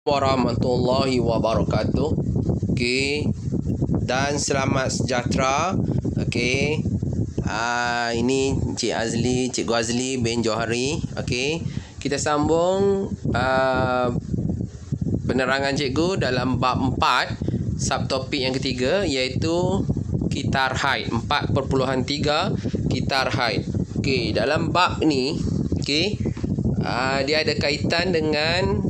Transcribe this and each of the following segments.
Warahmatullahi wabarakatuh. Okey. Dan selamat sejahtera. Okey. Ini Cikgu Azli bin Johari. Okey. Kita sambung penerangan cikgu dalam bab 4, subtopik yang ketiga, iaitu kitar haid. 4.3 kitar haid. Okey, dalam bab ni, okey, dia ada kaitan dengan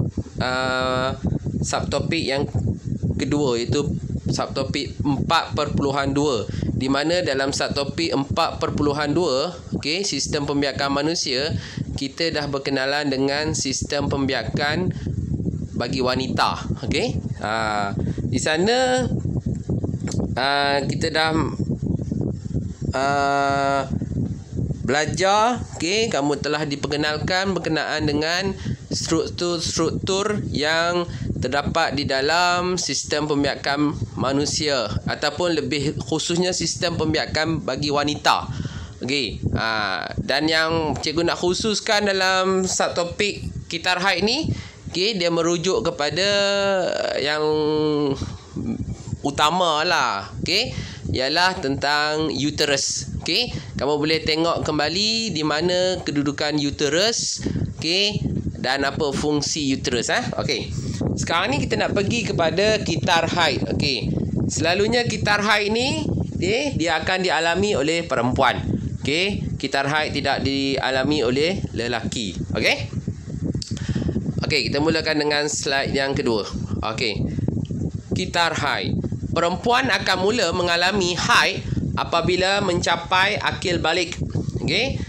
subtopik yang kedua, iaitu subtopik 4.2, di mana dalam subtopik 4.2, okey, sistem pembiakan manusia, kita dah berkenalan dengan sistem pembiakan bagi wanita. Okey, di sana kita dah belajar. Okey, kamu telah diperkenalkan berkenaan dengan struktur-struktur yang terdapat di dalam sistem pembiakan manusia, ataupun lebih khususnya sistem pembiakan bagi wanita. Okey, dan yang cikgu nak khususkan dalam subtopik kitar haid ni, okey, dia merujuk kepada yang utama lah, okey, ialah tentang uterus. Okey, kamu boleh tengok kembali di mana kedudukan uterus, okey, dan apa fungsi uterus. Okey, sekarang ni kita nak pergi kepada kitar haid. Okey, selalunya kitar haid ni dia akan dialami oleh perempuan. Okey, kitar haid tidak dialami oleh lelaki. Okey. Okey, kita mulakan dengan slide yang kedua. Okey, kitar haid. Perempuan akan mula mengalami haid apabila mencapai akil balik. Okey.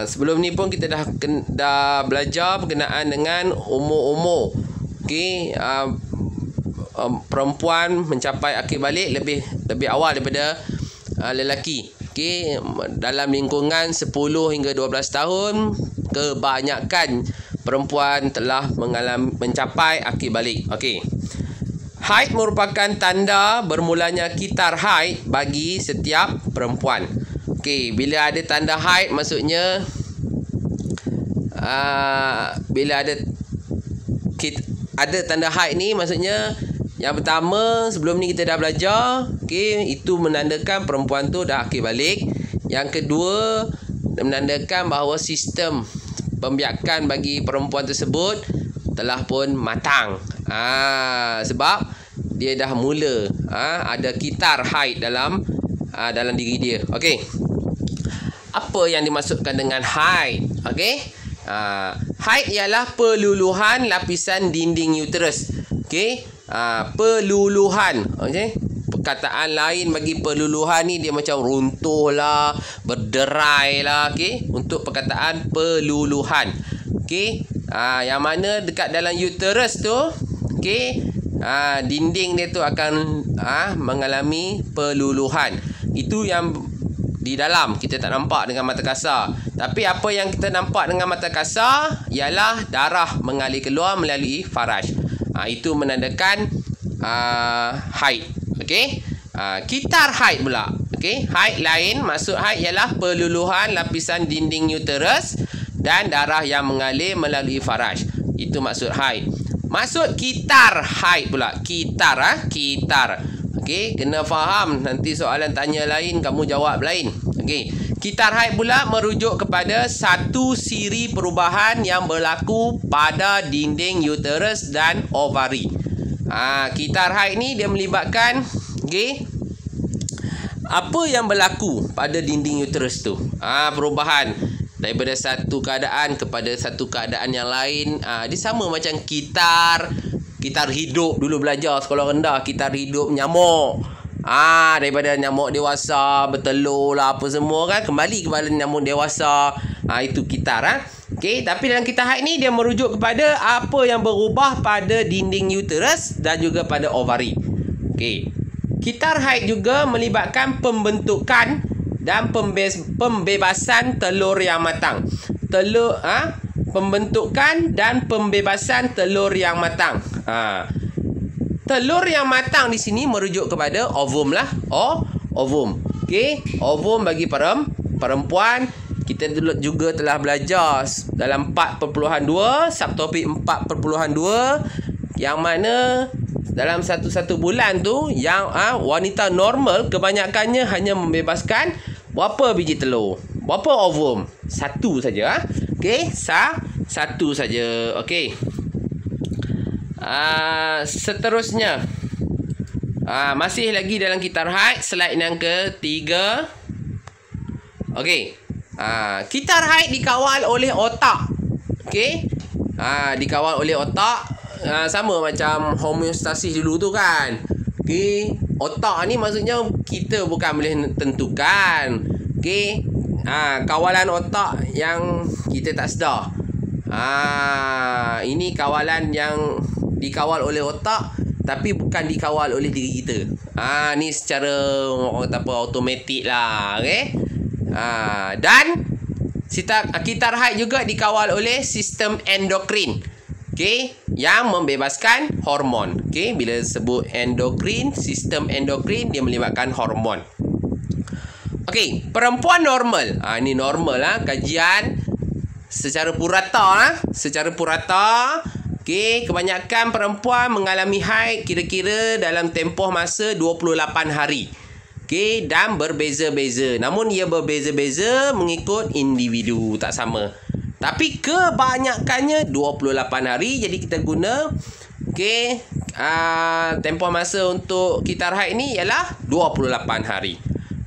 Sebelum ni pun kita dah belajar berkenaan dengan umur-umur. Okey, perempuan mencapai akil balik lebih awal daripada lelaki. Okey, dalam lingkungan 10 hingga 12 tahun, kebanyakan perempuan telah mencapai akil balik. Okey. Haid merupakan tanda bermulanya kitar haid bagi setiap perempuan. Okey, bila ada tanda haid, maksudnya bila ada tanda haid ni, maksudnya yang pertama, sebelum ni kita dah belajar, okey, itu menandakan perempuan tu dah akil balik. Yang kedua, menandakan bahawa sistem pembiakan bagi perempuan tersebut telah pun matang. Sebab dia dah mula ada kitar haid dalam diri dia. Okey. Apa yang dimaksudkan dengan haid? Okey. Haid ialah peluluhan lapisan dinding uterus. Okey. Peluluhan. Okey. Perkataan lain bagi peluluhan ni dia macam runtuh lah, berderai lah. Okey. Untuk perkataan peluluhan. Okey. Yang mana dekat dalam uterus tu, okey, dinding dia tu akan mengalami peluluhan. Itu yang di dalam kita tak nampak dengan mata kasar. Tapi apa yang kita nampak dengan mata kasar ialah darah mengalir keluar melalui faraj. Itu menandakan haid. Okey. Kitar haid pula. Okey, haid lain, maksud haid ialah peluluhan lapisan dinding uterus dan darah yang mengalir melalui faraj. Itu maksud haid. Maksud kitar haid pula. Kitar. Okey, kena faham. Nanti soalan tanya lain, kamu jawab lain. Okey. Kitar haid pula merujuk kepada satu siri perubahan yang berlaku pada dinding uterus dan ovari. Kitar haid ni dia melibatkan, okey, apa yang berlaku pada dinding uterus tu. Perubahan daripada satu keadaan kepada satu keadaan yang lain. Dia sama macam kitar hidup. Dulu belajar sekolah rendah, kitar hidup nyamuk. Daripada nyamuk dewasa bertelur lah apa semua kan, kembali kepada nyamuk dewasa. Itu kitar. Okey, tapi dalam kitar haid ni dia merujuk kepada apa yang berubah pada dinding uterus dan juga pada ovari. Okey. Kitar haid juga melibatkan pembentukan dan pembebasan telur yang matang. Pembentukan dan pembebasan telur yang matang. Telur yang matang di sini merujuk kepada ovum lah. Ovum. Okey, ovum bagi perempuan. Kita juga telah belajar dalam 4.2, subtopik 4.2. Yang mana dalam satu bulan tu yang wanita normal kebanyakannya hanya membebaskan berapa biji telur? Berapa ovum? Satu saja. Okey, satu saja. Okey. Seterusnya. Masih lagi dalam kitar haid, slide yang ketiga. Okey. Kitar haid dikawal oleh otak. Okey. Dikawal oleh otak. Sama macam homeostasis dulu tu kan. Okey. Otak ni maksudnya kita bukan boleh tentukan. Okey. Kawalan otak yang kita tak sedar. Ini kawalan yang dikawal oleh otak tapi bukan dikawal oleh diri kita. Ni secara orang kata apa, automatik lah. Okey. Dan kitar haid juga dikawal oleh sistem endokrin. Okey, yang membebaskan hormon. Okey, bila sebut endokrin, sistem endokrin dia melibatkan hormon. Okey, perempuan normal. Ini normal lah, kajian secara purata secara purata. Okey, kebanyakan perempuan mengalami haid kira-kira dalam tempoh masa 28 hari. Okey, dan berbeza-beza. Namun ia berbeza-beza mengikut individu, tak sama. Tapi kebanyakannya 28 hari. Jadi kita guna tempoh masa untuk kitar haid ni ialah 28 hari.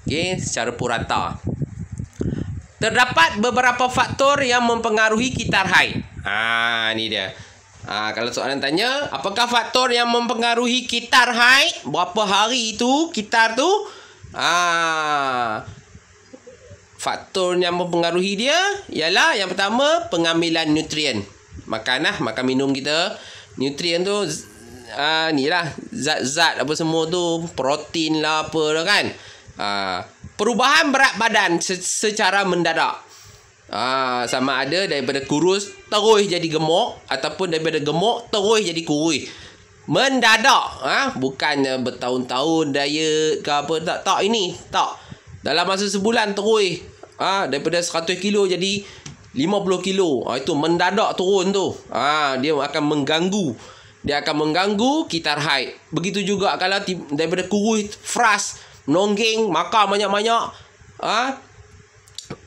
Okey, secara purata. Terdapat beberapa faktor yang mempengaruhi kitar haid. Ni dia. Kalau soalan tanya, apakah faktor yang mempengaruhi kitar haid? Berapa hari itu kitar tu? Faktor yang mempengaruhi dia ialah yang pertama, pengambilan nutrien. Makan minum kita. Nutrien tu ni lah, zat-zat apa semua tu, protein lah apa lah kan. Perubahan berat badan secara mendadak. Sama ada daripada kurus terus jadi gemuk, ataupun daripada gemuk terus jadi kurus. Mendadak. Bukannya bertahun-tahun diet ke apa. Tak. Ini tak. Dalam masa sebulan terus. Daripada 100 kilo jadi 50 kilo. Itu mendadak turun tu. Dia akan mengganggu. Dia akan mengganggu kitar haid. Begitu juga kalau daripada kurus, fras, nonggeng, makan banyak-banyak.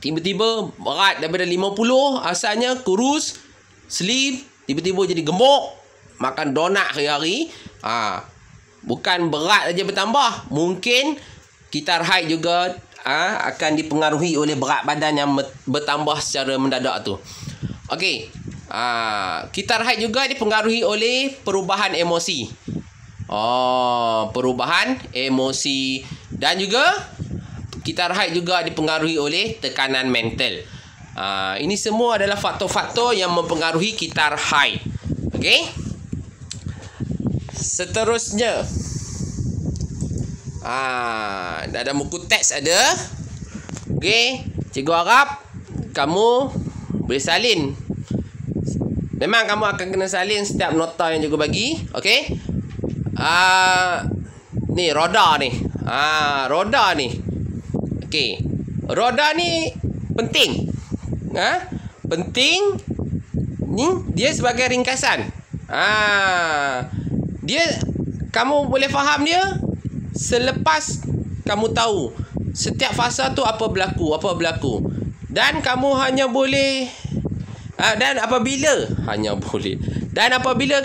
Tiba-tiba berat daripada 50, asalnya kurus, slim, tiba-tiba jadi gemuk, makan donat hari-hari. Bukan berat saja bertambah, mungkin kitar haid juga akan dipengaruhi oleh berat badan yang bertambah secara mendadak tu. Okey. Kitar haid juga dipengaruhi oleh perubahan emosi. Perubahan emosi. Dan juga kitar haid juga dipengaruhi oleh tekanan mental. Ini semua adalah faktor-faktor yang mempengaruhi kitar haid. Okey. Seterusnya, ada buku teks ada. Okey, cikgu harap kamu boleh salin. Memang kamu akan kena salin setiap nota yang cikgu bagi. Okey. Ni roda ni. Roda ni. Okey. Roda ni penting. Penting. Ni dia sebagai ringkasan. Dia, kamu boleh faham dia selepas kamu tahu setiap fasa tu apa berlaku. Dan kamu hanya boleh dan apabila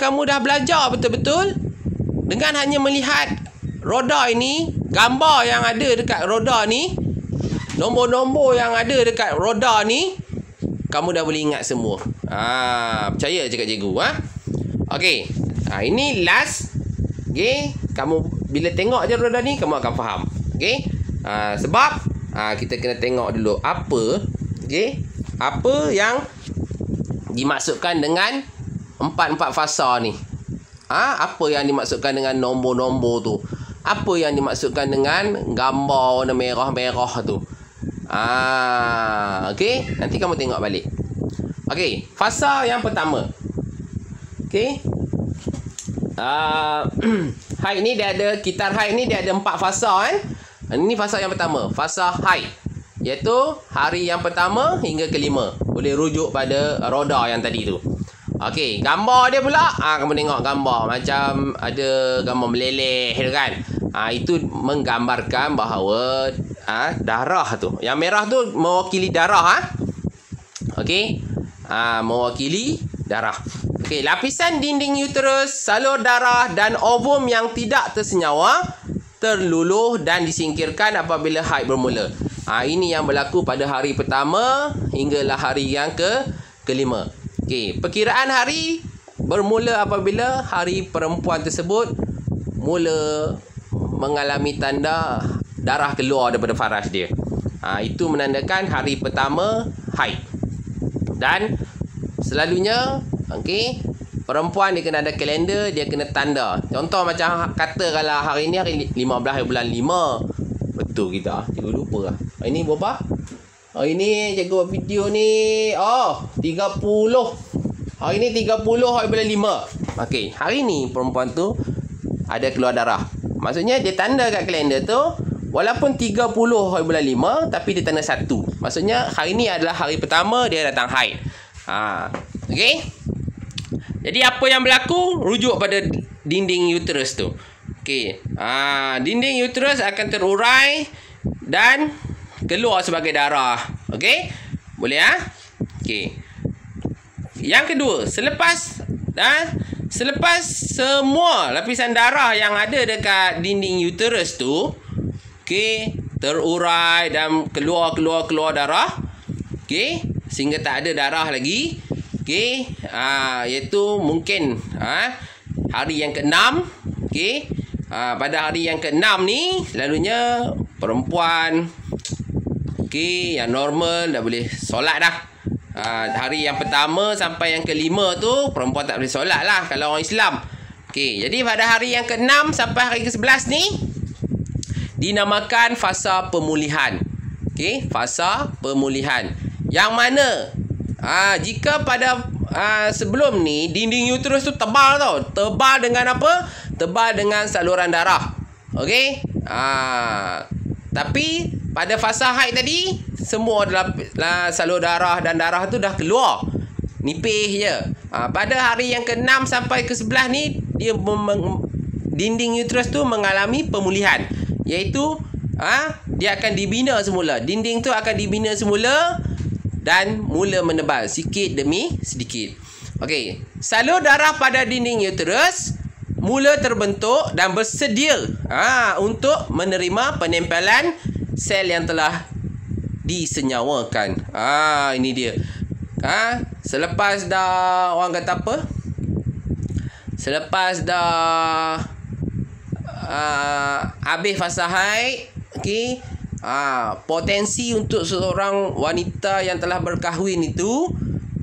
kamu dah belajar betul-betul, dengan hanya melihat roda ini, gambar yang ada dekat roda ni, nombor-nombor yang ada dekat roda ni, kamu dah boleh ingat semua. Percaya cakap cikgu. Okey. Ini last. Okey, kamu bila tengok je roda ni, kamu akan faham. Okey. Sebab kita kena tengok dulu apa yang dimaksudkan dengan empat fasa ni. Apa yang dimaksudkan dengan nombor-nombor tu? Apa yang dimaksudkan dengan gambar warna merah-merah tu? Okey, nanti kamu tengok balik. Okey, fasa yang pertama. Okey. Haid ni dia ada, kitar haid ni dia ada 4 fasa kan. Ini fasa yang pertama, fasa haid, iaitu hari yang pertama hingga kelima. Boleh rujuk pada roda yang tadi tu. Okey, gambar dia pula, kamu tengok gambar macam ada gambar meleleh tu kan. Itu menggambarkan bahawa darah tu. Yang merah tu mewakili darah. Okey. Mewakili darah. Okey, lapisan dinding uterus, salur darah dan ovum yang tidak tersenyawa terluluh dan disingkirkan apabila haid bermula. Ini yang berlaku pada hari pertama hinggalah hari yang kelima. Okey, perkiraan hari bermula apabila hari perempuan tersebut mula mengalami tanda darah keluar daripada faras dia. Itu menandakan hari pertama haid. Dan selalunya, okey, perempuan dia kena ada kalender, dia kena tanda. Contoh macam kata kalau hari ni hari 15 bulan 5. Betul kita. Cikgu lupa lah. Hari ni berapa? Hari ni cikgu buat video ni 30. Hari ni 30 hari bulan 5. Okey, hari ni perempuan tu ada keluar darah. Maksudnya dia tanda kat kalender tu walaupun 30 hari bulan 5 tapi dia tanda 1. Maksudnya hari ni adalah hari pertama dia datang haid. Okey. Jadi apa yang berlaku? Rujuk pada dinding uterus tu. Okey. Dinding uterus akan terurai dan keluar sebagai darah. Okey? Boleh Okey. Yang kedua, selepas semua lapisan darah yang ada dekat dinding uterus tu, okey, terurai dan keluar darah. Okey, sehingga tak ada darah lagi. Okey, iaitu mungkin hari yang ke-6. Okey. Pada hari yang ke-6 ni selalunya perempuan yang normal dah boleh solat dah. Hari yang pertama sampai yang ke-5 tu perempuan tak boleh solat lah kalau orang Islam. Okey, jadi pada hari yang ke-6 sampai hari ke-11 ni dinamakan fasa pemulihan. Okey, fasa pemulihan. Yang mana jika pada sebelum ni dinding uterus tu tebal tau. Tebal dengan apa? Tebal dengan saluran darah. Okey? Tapi pada fasa haid tadi semua adalah salur darah dan darah tu dah keluar. Nipis je. Pada hari yang ke-6 sampai ke-11 ni dia dinding uterus tu mengalami pemulihan. Iaitu dia akan dibina semula. Dinding tu akan dibina semula dan mula menebal sikit demi sedikit. Okey, salur darah pada dinding uterus mula terbentuk dan bersedia untuk menerima penempelan sel yang telah disenyawakan. Ini dia. Selepas dah orang kata apa? Selepas dah habis fasa haid, okey, potensi untuk seorang wanita yang telah berkahwin itu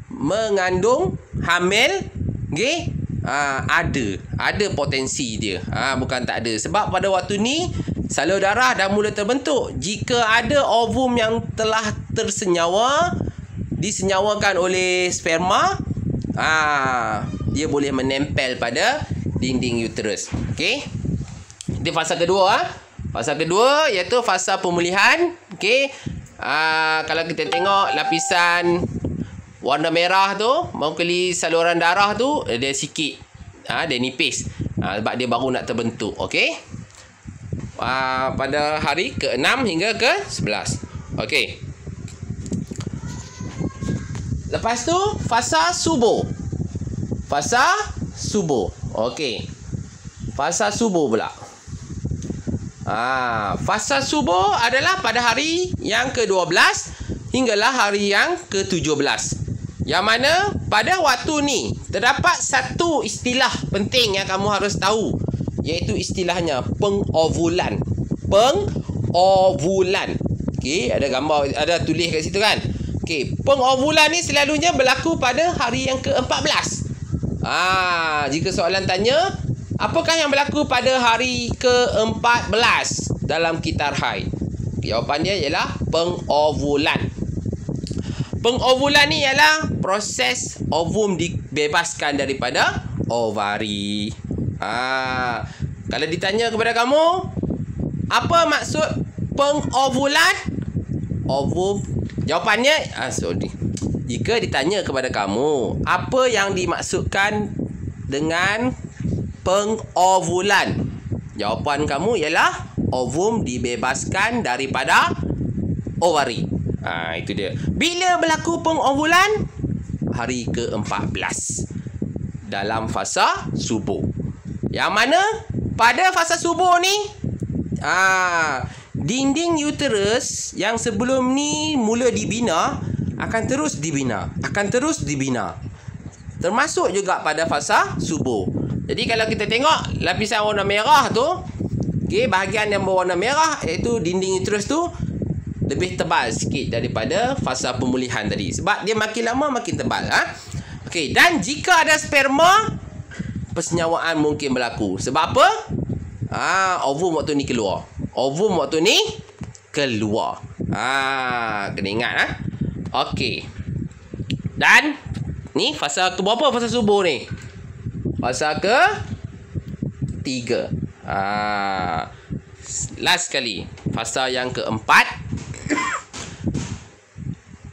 mengandung hamil, okey, ada potensi dia. Bukan tak ada. Sebab pada waktu ni salur darah dah mula terbentuk. Jika ada ovum yang telah disenyawakan oleh sperma, dia boleh menempel pada dinding uterus. Okey. Itu fasa kedua. Fasa kedua iaitu fasa pemulihan. Okey. Kalau kita tengok lapisan warna merah tu mewakili saluran darah tu, dia sikit. Dia nipis. Sebab dia baru nak terbentuk. Okey. Pada hari ke-6 hingga ke-11. Okey. Lepas tu fasa subuh. Fasa subuh. Okey. Fasa subuh pula. Fasa subuh adalah pada hari yang ke-12 hinggalah hari yang ke-17. Yang mana pada waktu ni terdapat satu istilah penting yang kamu harus tahu, iaitu istilahnya pengovulan. Pengovulan. Okey, ada gambar, ada tulis kat situ kan. Okey, pengovulan ni selalunya berlaku pada hari yang ke-14. Jika soalan tanya, apakah yang berlaku pada hari ke-14 dalam kitar haid? Jawapan dia ialah pengovulan. Pengovulan ni ialah proses ovum dibebaskan daripada ovari. Kalau ditanya kepada kamu, apa maksud pengovulan? Ovum, jawapannya jika ditanya kepada kamu, apa yang dimaksudkan dengan pengovulan? Jawapan kamu ialah ovum dibebaskan daripada ovari. Itu dia. Bila berlaku pengovulan? Hari ke-14 dalam fasa subuh. Yang mana pada fasa subuh ni dinding uterus yang sebelum ni mula dibina akan terus dibina. Termasuk juga pada fasa subuh. Jadi kalau kita tengok lapisan warna merah tu, bahagian yang berwarna merah iaitu dinding uterus tu lebih tebal sikit daripada fasa pemulihan tadi. Sebab dia makin lama makin tebal. Dan jika ada sperma, persenyawaan mungkin berlaku. Sebab apa? Ovum waktu ni keluar. Kena ingat. Dan ni fasa ke berapa fasa subuh ni? Fasa ke-3. Last sekali, fasa yang keempat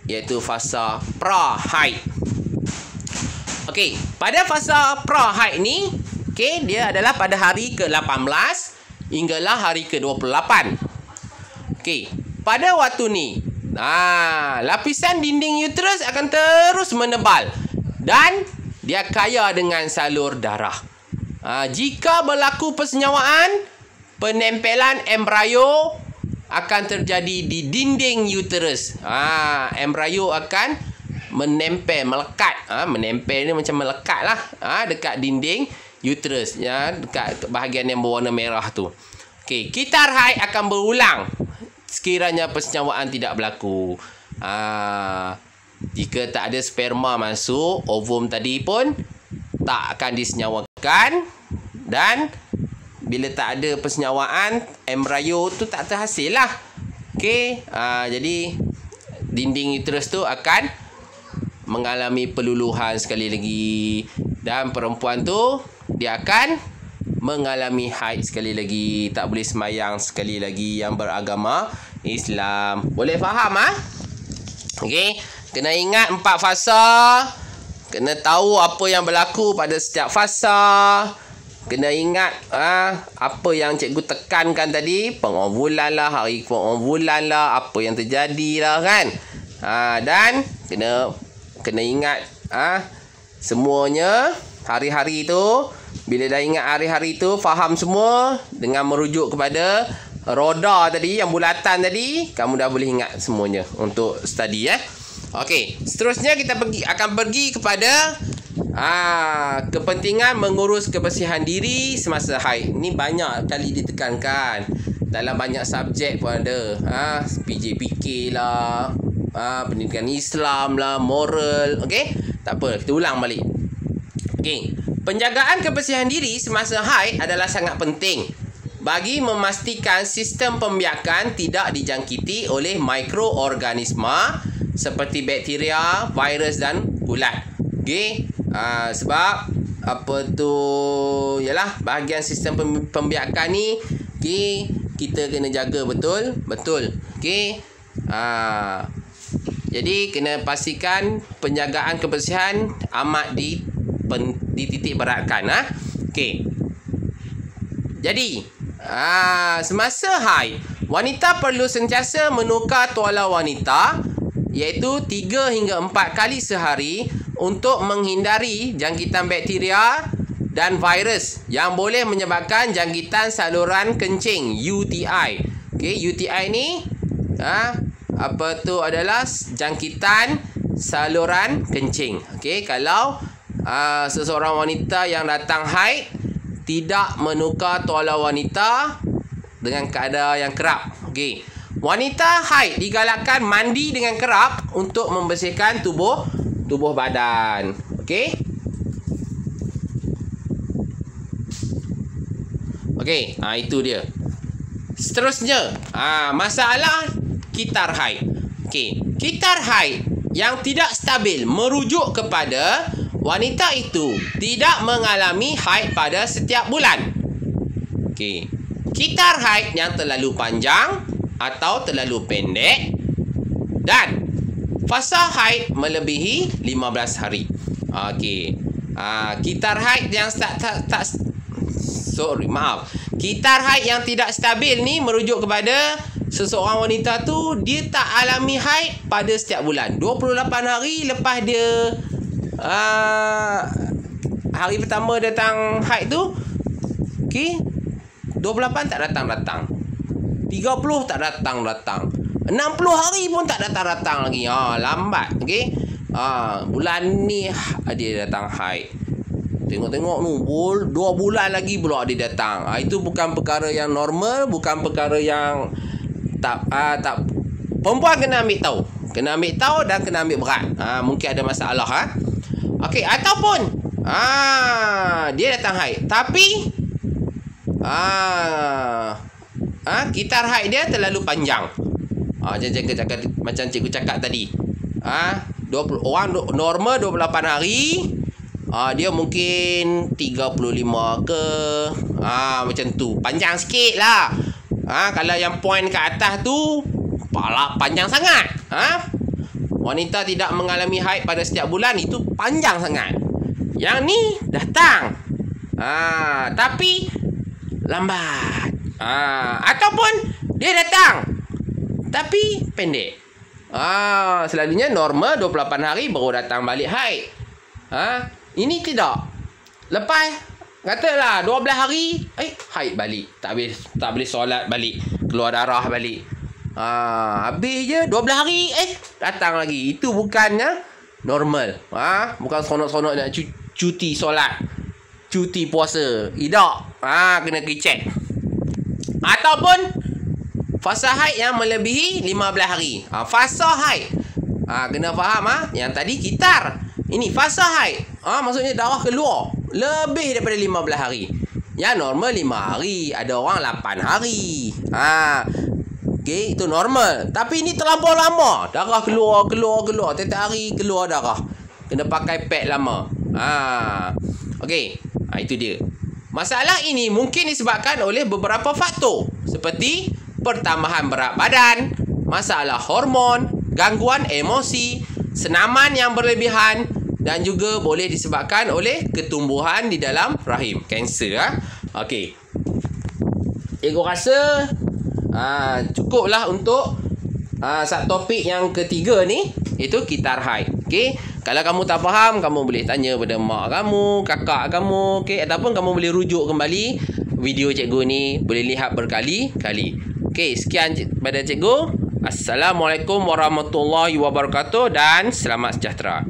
iaitu fasa pra-haid. Pada fasa pra-haid ni, dia adalah pada hari ke-18 hinggalah hari ke-28. Pada waktu ni, lapisan dinding uterus akan terus menebal dan dia kaya dengan salur darah. Jika berlaku persenyawaan, penempelan embrio akan terjadi di dinding uterus. Embrio akan menempel, melekat. Menempel ni macam melekat lah. Dekat dinding uterus. Dekat bahagian yang berwarna merah tu. Kitar haid akan berulang sekiranya persenyawaan tidak berlaku. Jika tak ada sperma masuk, ovum tadi pun tak akan disenyawakan. Dan bila tak ada persenyawaan, embrio tu tak terhasil lah. Jadi dinding uterus tu akan mengalami peluluhan sekali lagi. Dan perempuan tu dia akan mengalami haid sekali lagi. Tak boleh semayang sekali lagi yang beragama Islam. Boleh faham? Kena ingat 4 fasa. Kena tahu apa yang berlaku pada setiap fasa. Kena ingat apa yang cikgu tekankan tadi. Pengovulan lah, hari pengovulan lah, apa yang terjadi lah kan. Dan kena ingat semuanya hari-hari tu. Bila dah ingat hari-hari tu, faham semua dengan merujuk kepada roda tadi, yang bulatan tadi, kamu dah boleh ingat semuanya untuk study. Seterusnya kita akan pergi kepada kepentingan mengurus kebersihan diri semasa haid. Ni banyak kali ditekankan dalam banyak subjek pun ada. PJPK lah, pendidikan Islam lah, moral. Tak apa, kita ulang balik. Penjagaan kebersihan diri semasa haid adalah sangat penting bagi memastikan sistem pembiakan tidak dijangkiti oleh mikroorganisma seperti bakteria, virus dan kulat. Sebab apa tu, yalah, bahagian sistem pembiakan ni kita kena jaga betul. Jadi kena pastikan penjagaan kebersihan amat dititik beratkan. Jadi semasa haid, wanita perlu sentiasa menukar tuala wanita, iaitu 3 hingga 4 kali sehari untuk menghindari jangkitan bakteria dan virus yang boleh menyebabkan jangkitan saluran kencing, UTI. UTI ni adalah jangkitan saluran kencing. Kalau seseorang wanita yang datang haid tidak menukar tuala wanita dengan keadaan yang kerap. Wanita haid digalakkan mandi dengan kerap untuk membersihkan tubuh badan. Itu dia. Seterusnya, masalah kitar haid. Kitar haid yang tidak stabil merujuk kepada wanita itu tidak mengalami haid pada setiap bulan. Kitar haid yang terlalu panjang atau terlalu pendek, dan fasa haid melebihi 15 hari. Okey. Kitar haid yang kitar haid yang tidak stabil ni merujuk kepada seseorang wanita tu dia tak alami haid pada setiap bulan. 28 hari lepas dia hari pertama datang haid tu, okey, 28 tak datang-datang. 30 tak datang-datang. 60 hari pun tak datang-datang lagi. Lambat. Okey. Bulan ni dia datang haid. Tengok-tengok tu 2 bulan lagi pula dia datang. Itu bukan perkara yang normal, bukan perkara yang tak perempuan kena ambil tahu. Kena ambil tahu dan kena ambil berat. Mungkin ada masalah. Okey, ataupun dia datang haid tapi kitar haid dia terlalu panjang. Macam cikgu cakap tadi. Orang normal 28 hari, dia mungkin 35 ke. Macam tu. Panjang sikit lah. Kalau yang point ke atas tu panjang sangat. Wanita tidak mengalami haid pada setiap bulan, itu panjang sangat. Yang ni datang tapi lambat. Ataupun dia datang tapi pendek. Selalunya normal 28 hari baru datang balik haid. Ini tidak. Lepas katalah 12 hari haid balik. Tak boleh solat balik, keluar darah balik. Habis je 12 hari datang lagi. Itu bukannya normal. Bukan seronok-seronok nak cuti solat, cuti puasa. Tidak. Kena check. Ataupun fasa haid yang melebihi 15 hari. Fasa haid. Kena faham. Yang tadi kitar. Ini fasa haid. Maksudnya darah keluar lebih daripada 15 hari. Yang normal 5 hari. Ada orang 8 hari. Okey, itu normal. Tapi ini terlampau lama. Darah keluar. Tiap-tiap hari keluar darah. Kena pakai pad lama. Okey. Itu dia. Masalah ini mungkin disebabkan oleh beberapa faktor. Seperti pertambahan berat badan, masalah hormon, gangguan emosi, senaman yang berlebihan, dan juga boleh disebabkan oleh ketumbuhan di dalam rahim, kanser. Okey. Cikgu rasa cukuplah untuk topik yang ketiga ni, itu kitar haid. Okey. Kalau kamu tak faham, kamu boleh tanya pada mak kamu, kakak kamu, okey, ataupun kamu boleh rujuk kembali video cikgu ni, boleh lihat berkali-kali. Okey, sekian pada cikgu. Assalamualaikum warahmatullahi wabarakatuh dan selamat sejahtera.